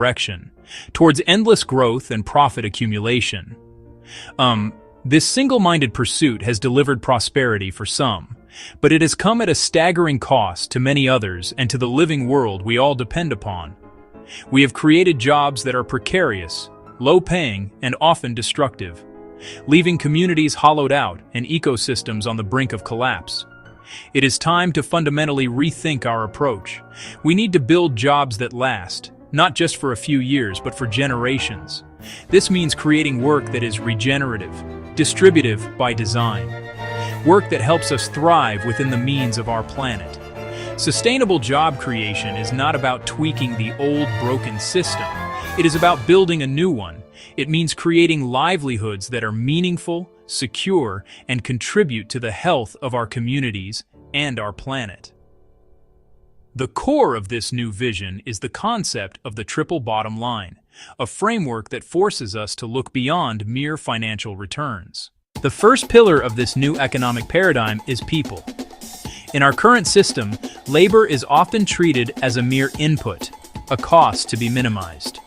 direction, towards endless growth and profit accumulation. This single-minded pursuit has delivered prosperity for some, but it has come at a staggering cost to many others and to the living world we all depend upon. We have created jobs that are precarious, low-paying, and often destructive, leaving communities hollowed out and ecosystems on the brink of collapse. It is time to fundamentally rethink our approach. We need to build jobs that last, not just for a few years, but for generations. This means creating work that is regenerative, distributive by design, work that helps us thrive within the means of our planet. Sustainable job creation is not about tweaking the old broken system. It is about building a new one. It means creating livelihoods that are meaningful, secure, and contribute to the health of our communities and our planet. The core of this new vision is the concept of the triple bottom line, a framework that forces us to look beyond mere financial returns. The first pillar of this new economic paradigm is people. In our current system, labor is often treated as a mere input, a cost to be minimized.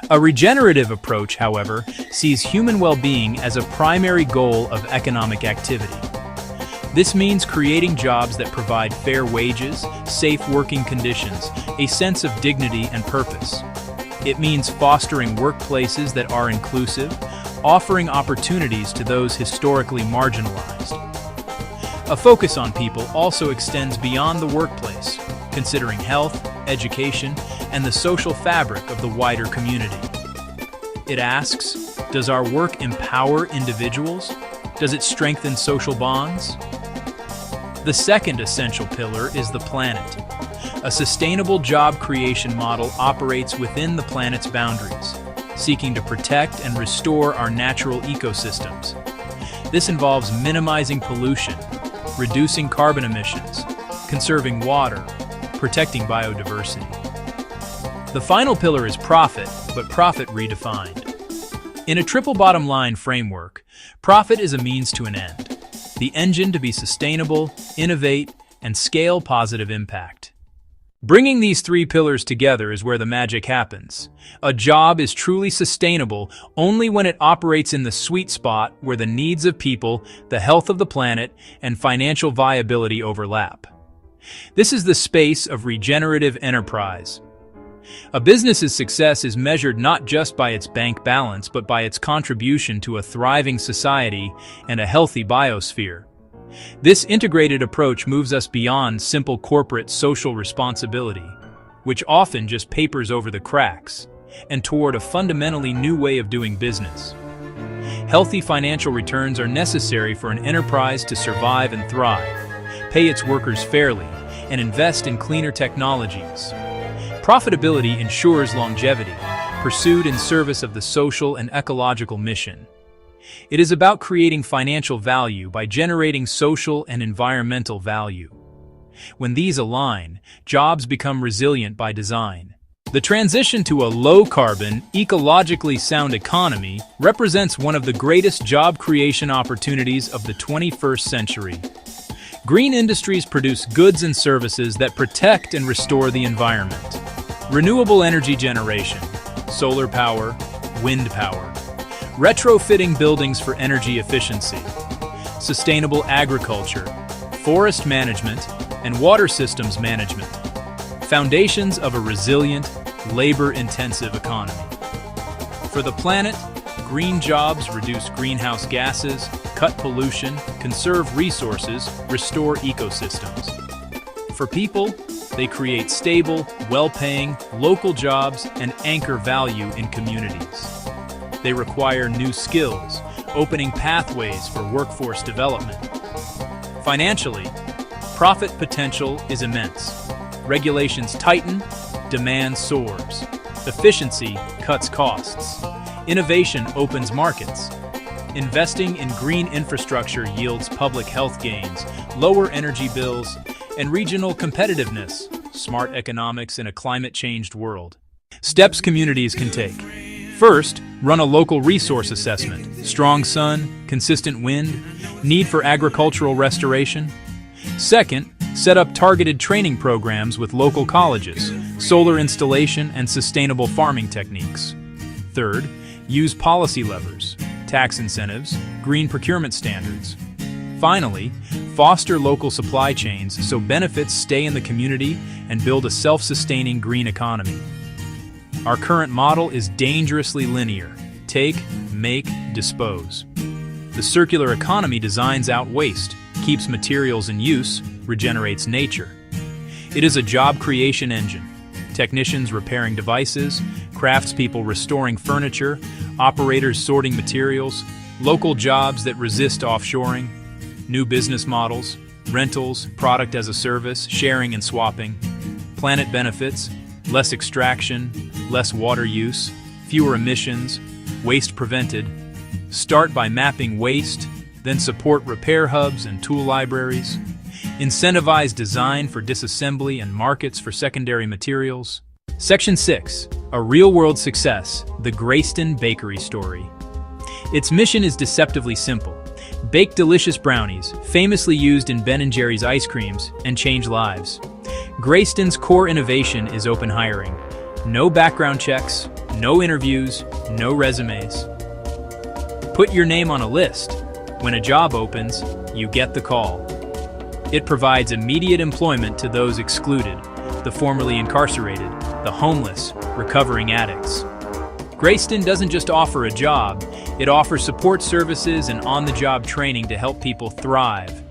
A regenerative approach, however, sees human well-being as a primary goal of economic activity. This means creating jobs that provide fair wages, safe working conditions, a sense of dignity and purpose. It means fostering workplaces that are inclusive, offering opportunities to those historically marginalized. A focus on people also extends beyond the workplace, considering health, education, and the social fabric of the wider community. It asks, does our work empower individuals? Does it strengthen social bonds? The second essential pillar is the planet. A sustainable job creation model operates within the planet's boundaries, seeking to protect and restore our natural ecosystems. This involves minimizing pollution, reducing carbon emissions, conserving water, protecting biodiversity. The final pillar is profit, but profit redefined. In a triple bottom line framework, profit is a means to an end, the engine to be sustainable, innovate, and scale positive impact. Bringing these three pillars together is where the magic happens. A job is truly sustainable only when it operates in the sweet spot where the needs of people, the health of the planet, and financial viability overlap. This is the space of regenerative enterprise. A business's success is measured not just by its bank balance, but by its contribution to a thriving society and a healthy biosphere. This integrated approach moves us beyond simple corporate social responsibility, which often just papers over the cracks, and toward a fundamentally new way of doing business. Healthy financial returns are necessary for an enterprise to survive and thrive, pay its workers fairly, and invest in cleaner technologies. Profitability ensures longevity, pursued in service of the social and ecological mission. It is about creating financial value by generating social and environmental value. When these align, jobs become resilient by design. The transition to a low-carbon, ecologically sound economy represents one of the greatest job creation opportunities of the 21st century. Green industries produce goods and services that protect and restore the environment. Renewable energy generation, solar power, wind power, retrofitting buildings for energy efficiency, sustainable agriculture, forest management, and water systems management, foundations of a resilient, labor-intensive economy. For the planet, green jobs reduce greenhouse gases, cut pollution, conserve resources, restore ecosystems. For people, they create stable, well-paying, local jobs and anchor value in communities. They require new skills, opening pathways for workforce development. Financially, profit potential is immense. Regulations tighten, demand soars. Efficiency cuts costs. Innovation opens markets. Investing in green infrastructure yields public health gains, lower energy bills, and regional competitiveness, smart economics in a climate-changed world. Steps communities can take. First, run a local resource assessment. Strong sun, consistent wind, need for agricultural restoration. Second, set up targeted training programs with local colleges, solar installation and sustainable farming techniques. Third, use policy levers, tax incentives, green procurement standards. Finally, foster local supply chains so benefits stay in the community and build a self-sustaining green economy. Our current model is dangerously linear: take, make, dispose. The circular economy designs out waste, keeps materials in use, regenerates nature. It is a job creation engine. Technicians repairing devices, craftspeople restoring furniture, operators sorting materials, local jobs that resist offshoring, new business models, rentals, product as a service, sharing and swapping, planet benefits, less extraction, less water use, fewer emissions, waste prevented. Start by mapping waste, then support repair hubs and tool libraries. Incentivize design for disassembly and markets for secondary materials. Section 6. A real-world success, the Grayston Bakery story. Its mission is deceptively simple. Bake delicious brownies, famously used in Ben & Jerry's ice creams, and change lives. Grayston's core innovation is open hiring. No background checks, no interviews, no resumes. Put your name on a list. When a job opens, you get the call. It provides immediate employment to those excluded, the formerly incarcerated, the homeless, recovering addicts. Grayston doesn't just offer a job, it offers support services and on-the-job training to help people thrive.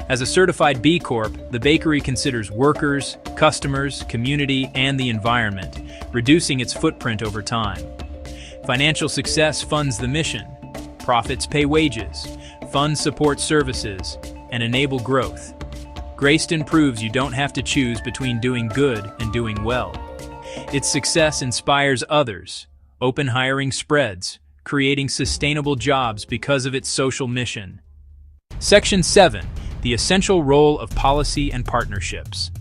As a certified B Corp, the bakery considers workers, customers, community, and the environment, reducing its footprint over time. Financial success funds the mission. Profits pay wages, funds support services, and enable growth. Grayston proves you don't have to choose between doing good and doing well. Its success inspires others. Open hiring spreads, creating sustainable jobs because of its social mission. Section 7. The essential role of policy and partnerships.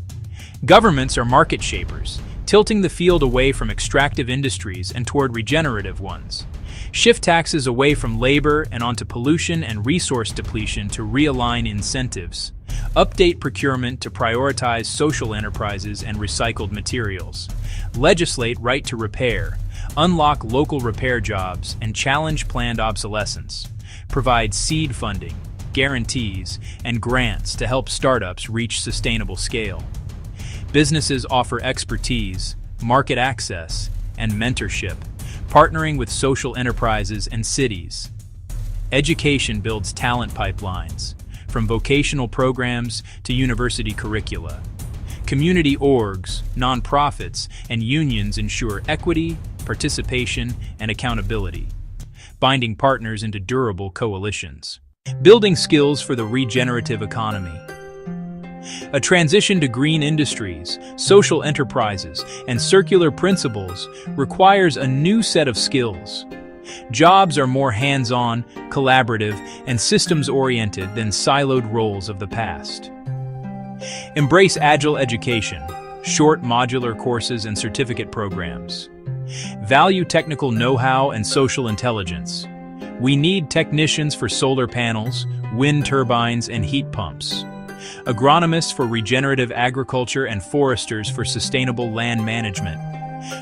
Governments are market shapers, tilting the field away from extractive industries and toward regenerative ones. Shift taxes away from labor and onto pollution and resource depletion to realign incentives. Update procurement to prioritize social enterprises and recycled materials. Legislate right to repair. Unlock local repair jobs and challenge planned obsolescence. Provide seed funding, guarantees, and grants to help startups reach sustainable scale. Businesses offer expertise, market access, and mentorship, partnering with social enterprises and cities. Education builds talent pipelines, from vocational programs to university curricula. Community orgs, nonprofits, and unions ensure equity, participation, and accountability, binding partners into durable coalitions. Building skills for the regenerative economy. A transition to green industries, social enterprises, and circular principles requires a new set of skills. Jobs are more hands-on, collaborative, and systems-oriented than siloed roles of the past. Embrace agile education, short modular courses and certificate programs. Value technical know-how and social intelligence. We need technicians for solar panels, wind turbines, and heat pumps. Agronomists for regenerative agriculture and foresters for sustainable land management.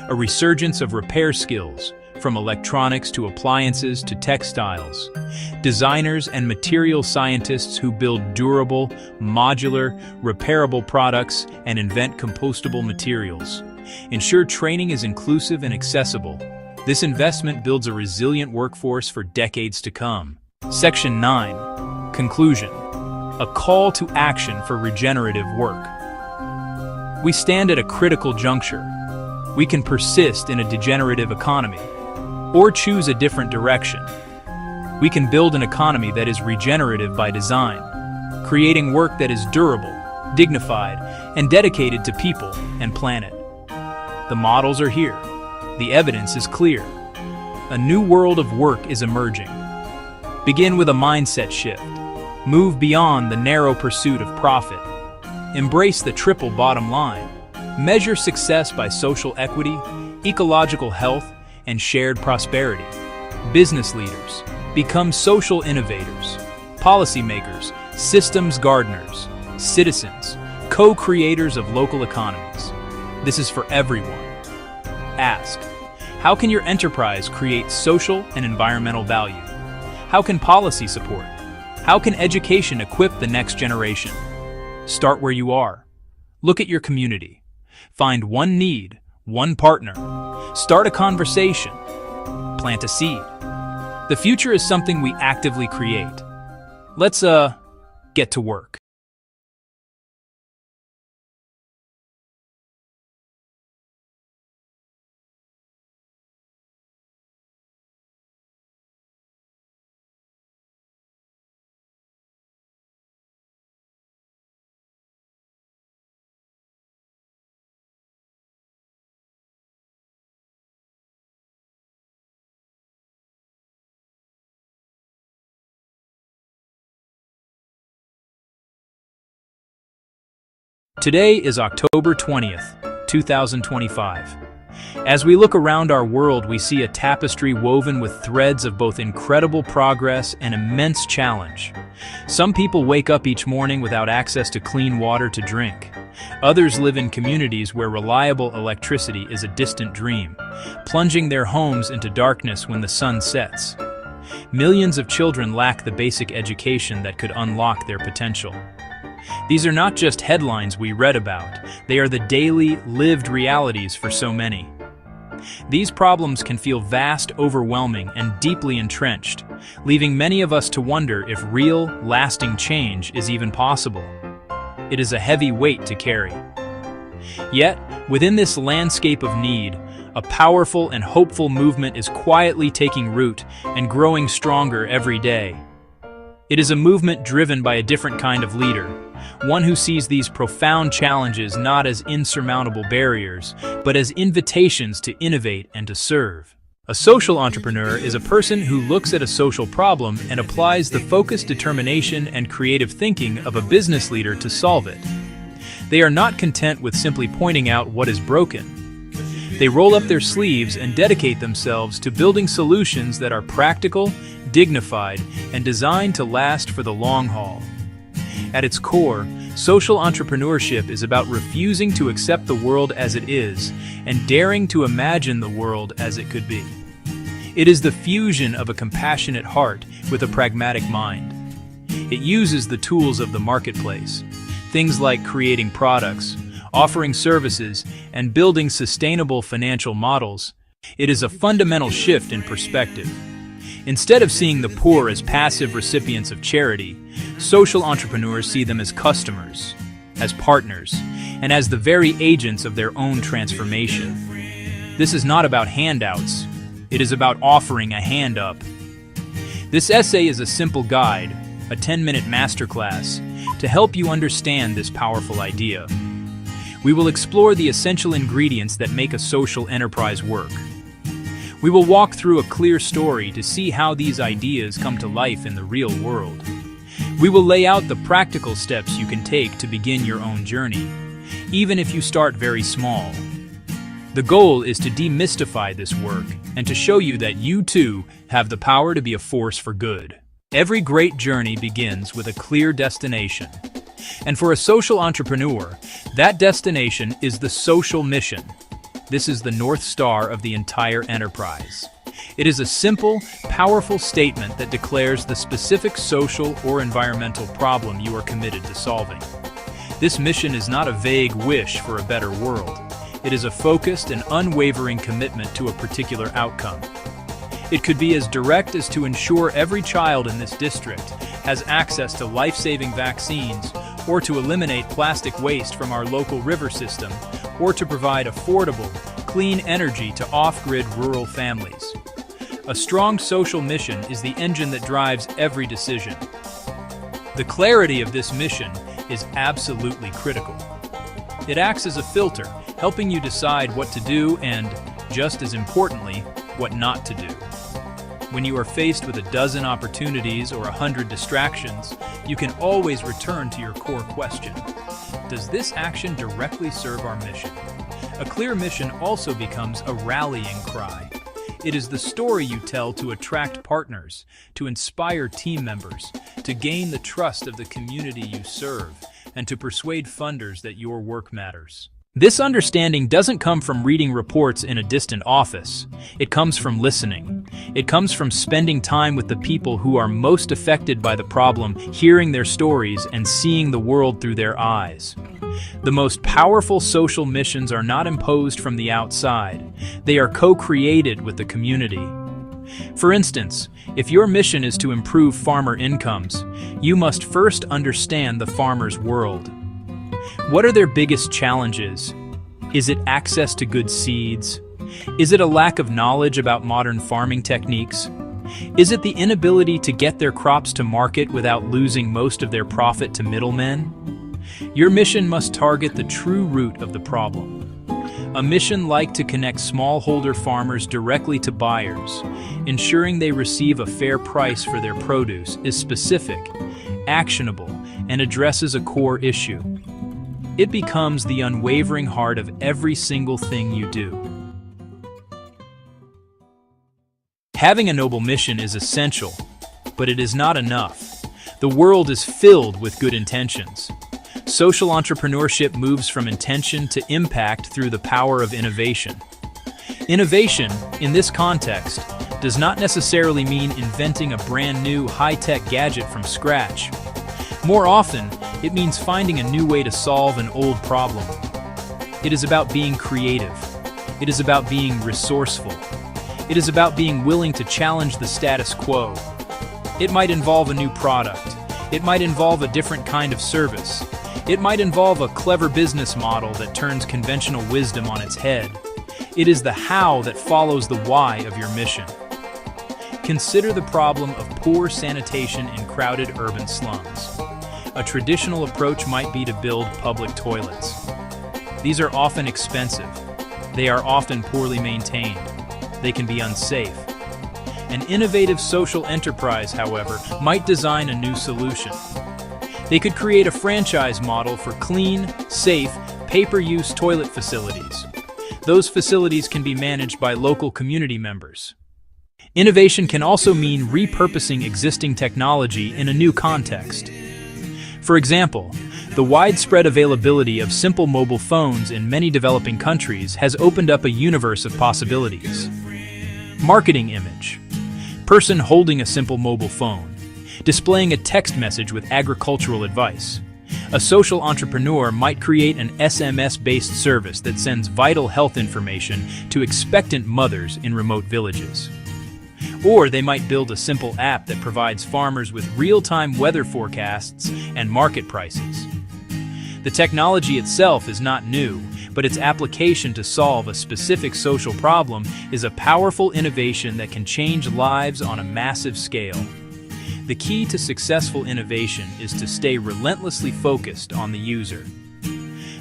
A resurgence of repair skills, from electronics to appliances to textiles. Designers and material scientists who build durable, modular, repairable products and invent compostable materials. Ensure training is inclusive and accessible. This investment builds a resilient workforce for decades to come. Section 9. Conclusion. A call to action for regenerative work. We stand at a critical juncture. We can persist in a degenerative economy, or choose a different direction. We can build an economy that is regenerative by design, creating work that is durable, dignified, and dedicated to people and planet. The models are here. The evidence is clear. A new world of work is emerging. Begin with a mindset shift. Move beyond the narrow pursuit of profit. Embrace the triple bottom line. Measure success by social equity, ecological health, and shared prosperity. Business leaders, become social innovators. Policymakers, systems gardeners. Citizens, co-creators of local economies. This is for everyone. Ask, how can your enterprise create social and environmental value? How can policy support? How can education equip the next generation? Start where you are. Look at your community. Find one need, one partner. Start a conversation. Plant a seed. The future is something we actively create. Let's, get to work. Today is October 20th, 2025. As we look around our world, we see a tapestry woven with threads of both incredible progress and immense challenge. Some people wake up each morning without access to clean water to drink. Others live in communities where reliable electricity is a distant dream, plunging their homes into darkness when the sun sets. Millions of children lack the basic education that could unlock their potential. These are not just headlines we read about, they are the daily, lived realities for so many. These problems can feel vast, overwhelming, and deeply entrenched, leaving many of us to wonder if real, lasting change is even possible. It is a heavy weight to carry. Yet, within this landscape of need, a powerful and hopeful movement is quietly taking root and growing stronger every day. It is a movement driven by a different kind of leader, one who sees these profound challenges not as insurmountable barriers, but as invitations to innovate and to serve. A social entrepreneur is a person who looks at a social problem and applies the focused determination and creative thinking of a business leader to solve it. They are not content with simply pointing out what is broken. They roll up their sleeves and dedicate themselves to building solutions that are practical, dignified, and designed to last for the long haul. At its core, social entrepreneurship is about refusing to accept the world as it is and daring to imagine the world as it could be. It is the fusion of a compassionate heart with a pragmatic mind. It uses the tools of the marketplace, things like creating products, offering services, and building sustainable financial models. It is a fundamental shift in perspective. Instead of seeing the poor as passive recipients of charity, social entrepreneurs see them as customers, as partners, and as the very agents of their own transformation. This is not about handouts. It is about offering a hand up. This essay is a simple guide, a 10-minute masterclass, to help you understand this powerful idea. We will explore the essential ingredients that make a social enterprise work. We will walk through a clear story to see how these ideas come to life in the real world. We will lay out the practical steps you can take to begin your own journey, even if you start very small. The goal is to demystify this work and to show you that you too have the power to be a force for good. Every great journey begins with a clear destination. And for a social entrepreneur, that destination is the social mission. This is the North Star of the entire enterprise. It is a simple, powerful statement that declares the specific social or environmental problem you are committed to solving. This mission is not a vague wish for a better world. It is a focused and unwavering commitment to a particular outcome. It could be as direct as to ensure every child in this district has access to life-saving vaccines, or to eliminate plastic waste from our local river system, or to provide affordable, clean energy to off-grid rural families. A strong social mission is the engine that drives every decision. The clarity of this mission is absolutely critical. It acts as a filter, helping you decide what to do and, just as importantly, what not to do. When you are faced with a dozen opportunities or 100 distractions, you can always return to your core question. Does this action directly serve our mission? A clear mission also becomes a rallying cry. It is the story you tell to attract partners, to inspire team members, to gain the trust of the community you serve, and to persuade funders that your work matters. This understanding doesn't come from reading reports in a distant office. It comes from listening. It comes from spending time with the people who are most affected by the problem, hearing their stories, and seeing the world through their eyes. The most powerful social missions are not imposed from the outside. They are co-created with the community. For instance, if your mission is to improve farmer incomes, you must first understand the farmer's world. What are their biggest challenges? Is it access to good seeds? Is it a lack of knowledge about modern farming techniques? Is it the inability to get their crops to market without losing most of their profit to middlemen? Your mission must target the true root of the problem. A mission like to connect smallholder farmers directly to buyers, ensuring they receive a fair price for their produce, is specific, actionable, and addresses a core issue. It becomes the unwavering heart of every single thing you do. Having a noble mission is essential, but it is not enough. The world is filled with good intentions. Social entrepreneurship moves from intention to impact through the power of innovation. Innovation, in this context, does not necessarily mean inventing a brand new high-tech gadget from scratch. More often, it means finding a new way to solve an old problem. It is about being creative. It is about being resourceful. It is about being willing to challenge the status quo. It might involve a new product. It might involve a different kind of service. It might involve a clever business model that turns conventional wisdom on its head. It is the how that follows the why of your mission. Consider the problem of poor sanitation in crowded urban slums. A traditional approach might be to build public toilets. These are often expensive. They are often poorly maintained. They can be unsafe. An innovative social enterprise, however, might design a new solution. They could create a franchise model for clean, safe, pay-per-use toilet facilities. Those facilities can be managed by local community members. Innovation can also mean repurposing existing technology in a new context. For example, the widespread availability of simple mobile phones in many developing countries has opened up a universe of possibilities. Marketing image. Person holding a simple mobile phone, displaying a text message with agricultural advice. A social entrepreneur might create an SMS-based service that sends vital health information to expectant mothers in remote villages. Or they might build a simple app that provides farmers with real-time weather forecasts and market prices. The technology itself is not new, but its application to solve a specific social problem is a powerful innovation that can change lives on a massive scale. The key to successful innovation is to stay relentlessly focused on the user.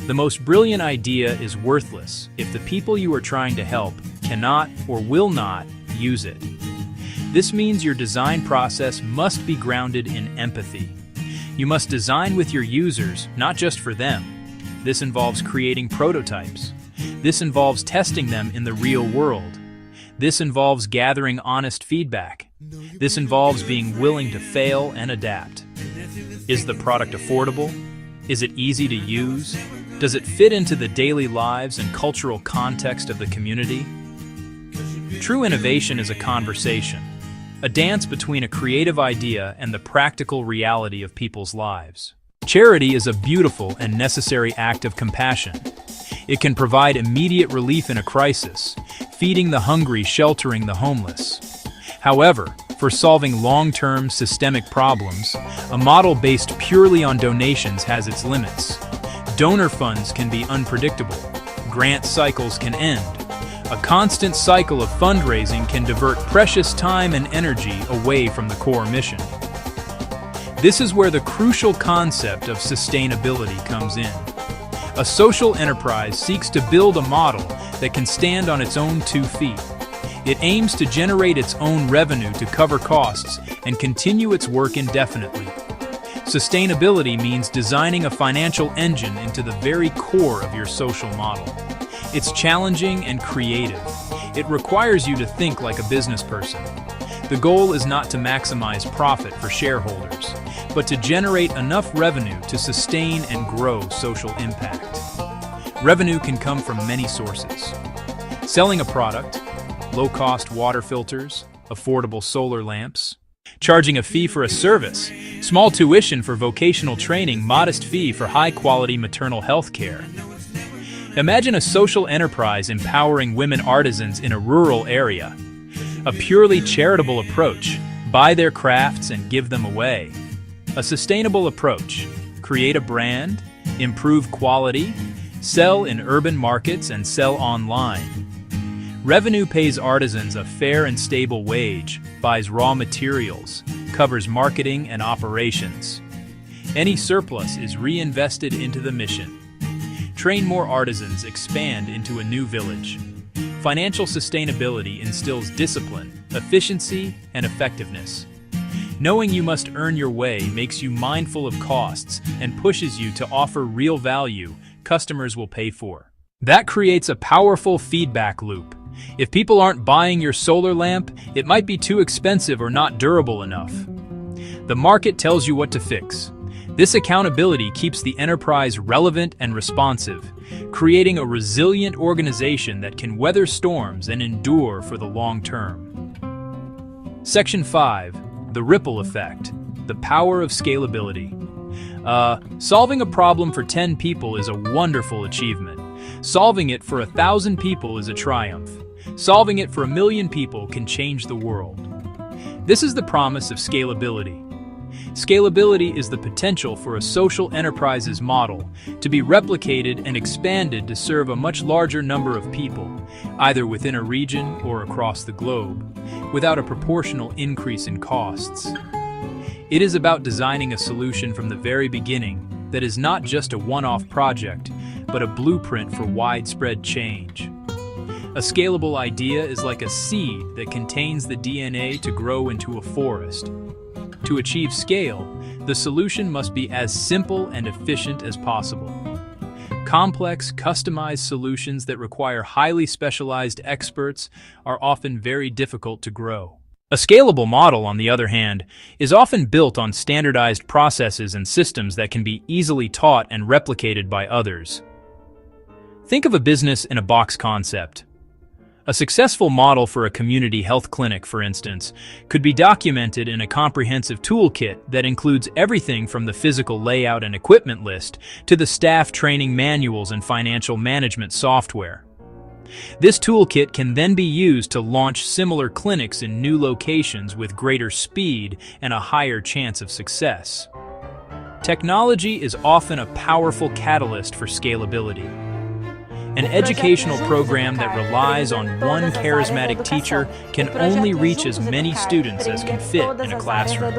The most brilliant idea is worthless if the people you are trying to help cannot or will not use it. This means your design process must be grounded in empathy. You must design with your users, not just for them. This involves creating prototypes. This involves testing them in the real world. This involves gathering honest feedback. This involves being willing to fail and adapt. Is the product affordable? Is it easy to use? Does it fit into the daily lives and cultural context of the community? True innovation is a conversation, a dance between a creative idea and the practical reality of people's lives. Charity is a beautiful and necessary act of compassion. It can provide immediate relief in a crisis, feeding the hungry, sheltering the homeless. However, for solving long-term systemic problems, a model based purely on donations has its limits. Donor funds can be unpredictable. Grant cycles can end. A constant cycle of fundraising can divert precious time and energy away from the core mission. This is where the crucial concept of sustainability comes in. A social enterprise seeks to build a model that can stand on its own 2 feet. It aims to generate its own revenue to cover costs and continue its work indefinitely. Sustainability means designing a financial engine into the very core of your social model. It's challenging and creative. It requires you to think like a business person. The goal is not to maximize profit for shareholders, but to generate enough revenue to sustain and grow social impact. Revenue can come from many sources. Selling a product, low-cost water filters, affordable solar lamps, charging a fee for a service, small tuition for vocational training, modest fee for high-quality maternal health care. Imagine a social enterprise empowering women artisans in a rural area. A purely charitable approach, buy their crafts and give them away. A sustainable approach, create a brand, improve quality, sell in urban markets and sell online. Revenue pays artisans a fair and stable wage, buys raw materials, covers marketing and operations. Any surplus is reinvested into the mission. Train more artisans, expand into a new village. Financial sustainability instills discipline, efficiency, and effectiveness. Knowing you must earn your way makes you mindful of costs and pushes you to offer real value customers will pay for. That creates a powerful feedback loop. If people aren't buying your solar lamp, it might be too expensive or not durable enough. The market tells you what to fix. This accountability keeps the enterprise relevant and responsive, creating a resilient organization that can weather storms and endure for the long term. Section 5. The ripple effect. The power of scalability. Solving a problem for 10 people is a wonderful achievement. Solving it for 1,000 people is a triumph. Solving it for 1,000,000 people can change the world. This is the promise of scalability. Scalability is the potential for a social enterprise's model to be replicated and expanded to serve a much larger number of people, either within a region or across the globe, without a proportional increase in costs. It is about designing a solution from the very beginning that is not just a one-off project, but a blueprint for widespread change. A scalable idea is like a seed that contains the DNA to grow into a forest. To achieve scale, the solution must be as simple and efficient as possible. Complex, customized solutions that require highly specialized experts are often very difficult to grow. A scalable model, on the other hand, is often built on standardized processes and systems that can be easily taught and replicated by others. Think of a business-in-a-box concept. A successful model for a community health clinic, for instance, could be documented in a comprehensive toolkit that includes everything from the physical layout and equipment list to the staff training manuals and financial management software. This toolkit can then be used to launch similar clinics in new locations with greater speed and a higher chance of success. Technology is often a powerful catalyst for scalability. An educational program that relies on one charismatic teacher can only reach as many students as can fit in a classroom.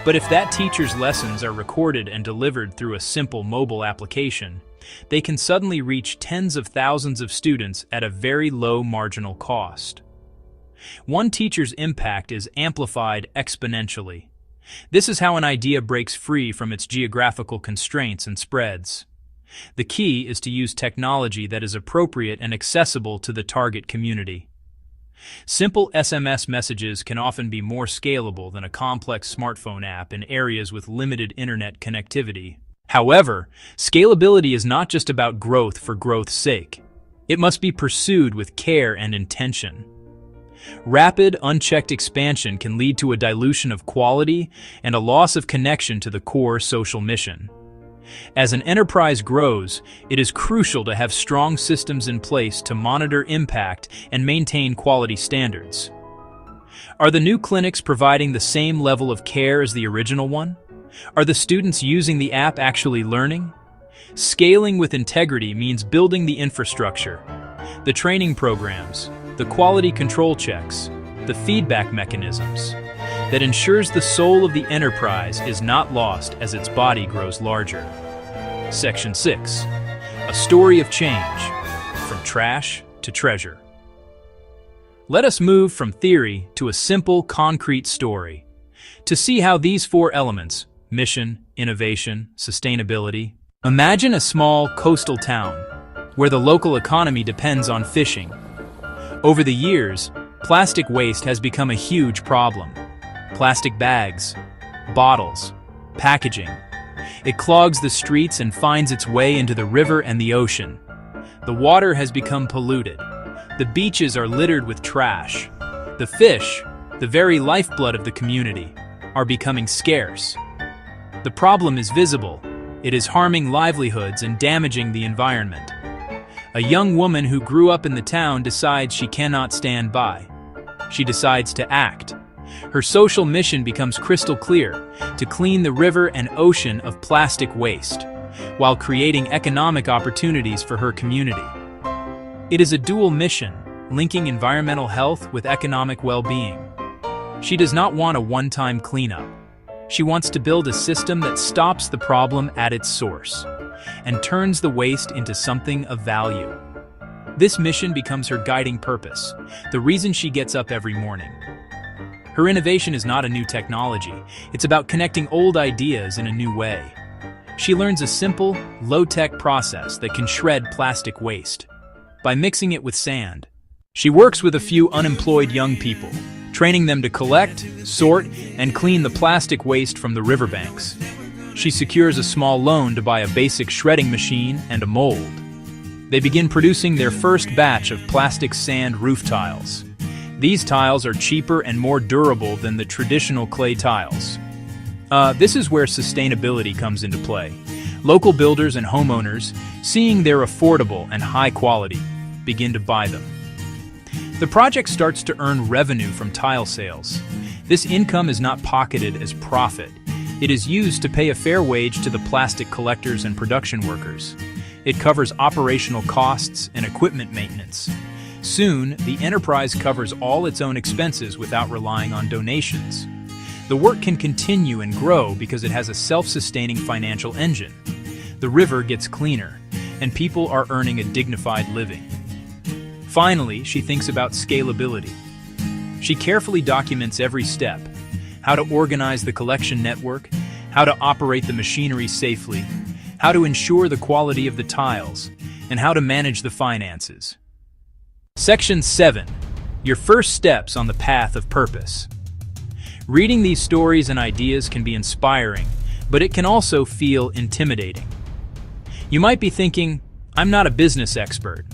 But if that teacher's lessons are recorded and delivered through a simple mobile application, they can suddenly reach tens of thousands of students at a very low marginal cost. One teacher's impact is amplified exponentially. This is how an idea breaks free from its geographical constraints and spreads. The key is to use technology that is appropriate and accessible to the target community. Simple SMS messages can often be more scalable than a complex smartphone app in areas with limited internet connectivity. However, scalability is not just about growth for growth's sake. It must be pursued with care and intention. Rapid, unchecked expansion can lead to a dilution of quality and a loss of connection to the core social mission. As an enterprise grows, it is crucial to have strong systems in place to monitor impact and maintain quality standards. Are the new clinics providing the same level of care as the original one? Are the students using the app actually learning? Scaling with integrity means building the infrastructure, the training programs, the quality control checks, the feedback mechanisms that ensures the soul of the enterprise is not lost as its body grows larger. Section 6. A story of change, from trash to treasure. Let us move from theory to a simple, concrete story to see how these four elements, mission, innovation, sustainability. Imagine a small coastal town where the local economy depends on fishing. Over the years, plastic waste has become a huge problem. Plastic bags, bottles, packaging. It clogs the streets and finds its way into the river and the ocean. The water has become polluted. The beaches are littered with trash. The fish, the very lifeblood of the community, are becoming scarce. The problem is visible. It is harming livelihoods and damaging the environment. A young woman who grew up in the town decides she cannot stand by. She decides to act. Her social mission becomes crystal clear: to clean the river and ocean of plastic waste, while creating economic opportunities for her community. It is a dual mission, linking environmental health with economic well-being. She does not want a one-time cleanup. She wants to build a system that stops the problem at its source and turns the waste into something of value. This mission becomes her guiding purpose, the reason she gets up every morning. Her innovation is not a new technology. It's about connecting old ideas in a new way. She learns a simple, low-tech process that can shred plastic waste by mixing it with sand. She works with a few unemployed young people, training them to collect, sort, and clean the plastic waste from the riverbanks. She secures a small loan to buy a basic shredding machine and a mold. They begin producing their first batch of plastic sand roof tiles. These tiles are cheaper and more durable than the traditional clay tiles. This is where sustainability comes into play. Local builders and homeowners, seeing they're affordable and high quality, begin to buy them. The project starts to earn revenue from tile sales. This income is not pocketed as profit. It is used to pay a fair wage to the plastic collectors and production workers. It covers operational costs and equipment maintenance. Soon, the enterprise covers all its own expenses without relying on donations. The work can continue and grow because it has a self-sustaining financial engine. The river gets cleaner, and people are earning a dignified living. Finally, she thinks about scalability. She carefully documents every step: how to organize the collection network, how to operate the machinery safely, how to ensure the quality of the tiles, and how to manage the finances. Section 7. Your first steps on the path of purpose. Reading these stories and ideas can be inspiring, but it can also feel intimidating. You might be thinking, I'm not a business expert.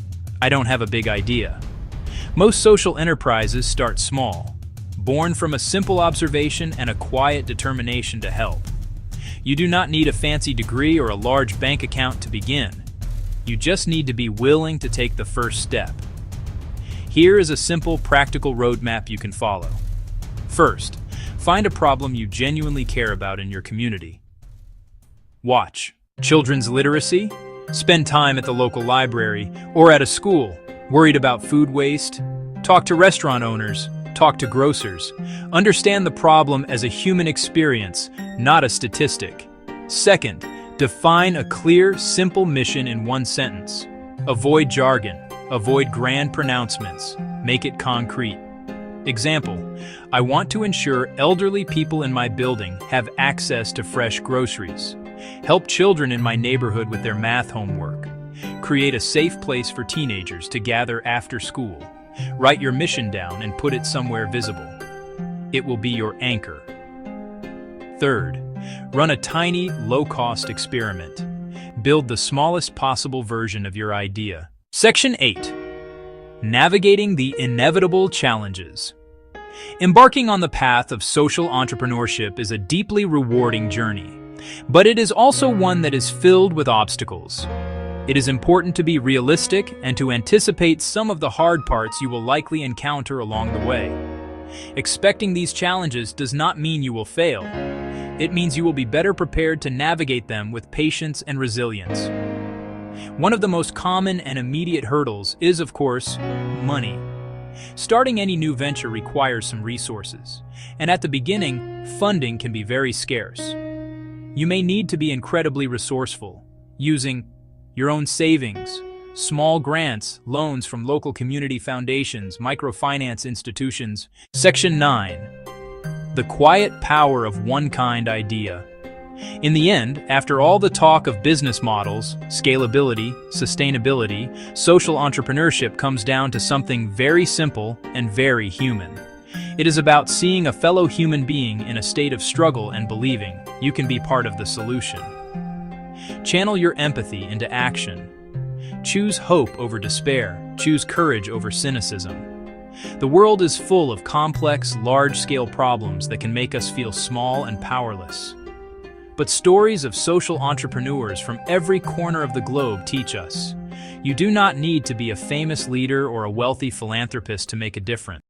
I don't have a big idea. Most social enterprises start small, born from a simple observation and a quiet determination to help. You do not need a fancy degree or a large bank account to begin. You just need to be willing to take the first step. Here is a simple, practical roadmap you can follow. First, find a problem you genuinely care about in your community. Watch children's literacy. Spend time at the local library or at a school, worried about food waste. Talk to restaurant owners. Talk to grocers. Understand the problem as a human experience, not a statistic. Second, define a clear, simple mission in one sentence. Avoid jargon. Avoid grand pronouncements. Make it concrete. Example: I want to ensure elderly people in my building have access to fresh groceries. Help children in my neighborhood with their math homework. Create a safe place for teenagers to gather after school. Write your mission down and put it somewhere visible. It will be your anchor. Third, run a tiny, low-cost experiment. Build the smallest possible version of your idea. Section 8. Navigating the inevitable challenges. Embarking on the path of social entrepreneurship is a deeply rewarding journey, but it is also one that is filled with obstacles. It is important to be realistic and to anticipate some of the hard parts you will likely encounter along the way. Expecting these challenges does not mean you will fail. It means you will be better prepared to navigate them with patience and resilience. One of the most common and immediate hurdles is, of course, money. Starting any new venture requires some resources, and at the beginning, funding can be very scarce. You may need to be incredibly resourceful, using your own savings, small grants, loans from local community foundations, microfinance institutions. Section 9. The quiet power of one-kind idea. In the end, after all the talk of business models, scalability, sustainability, social entrepreneurship comes down to something very simple and very human. It is about seeing a fellow human being in a state of struggle and believing you can be part of the solution. Channel your empathy into action. Choose hope over despair. Choose courage over cynicism. The world is full of complex, large-scale problems that can make us feel small and powerless. But stories of social entrepreneurs from every corner of the globe teach us, you do not need to be a famous leader or a wealthy philanthropist to make a difference.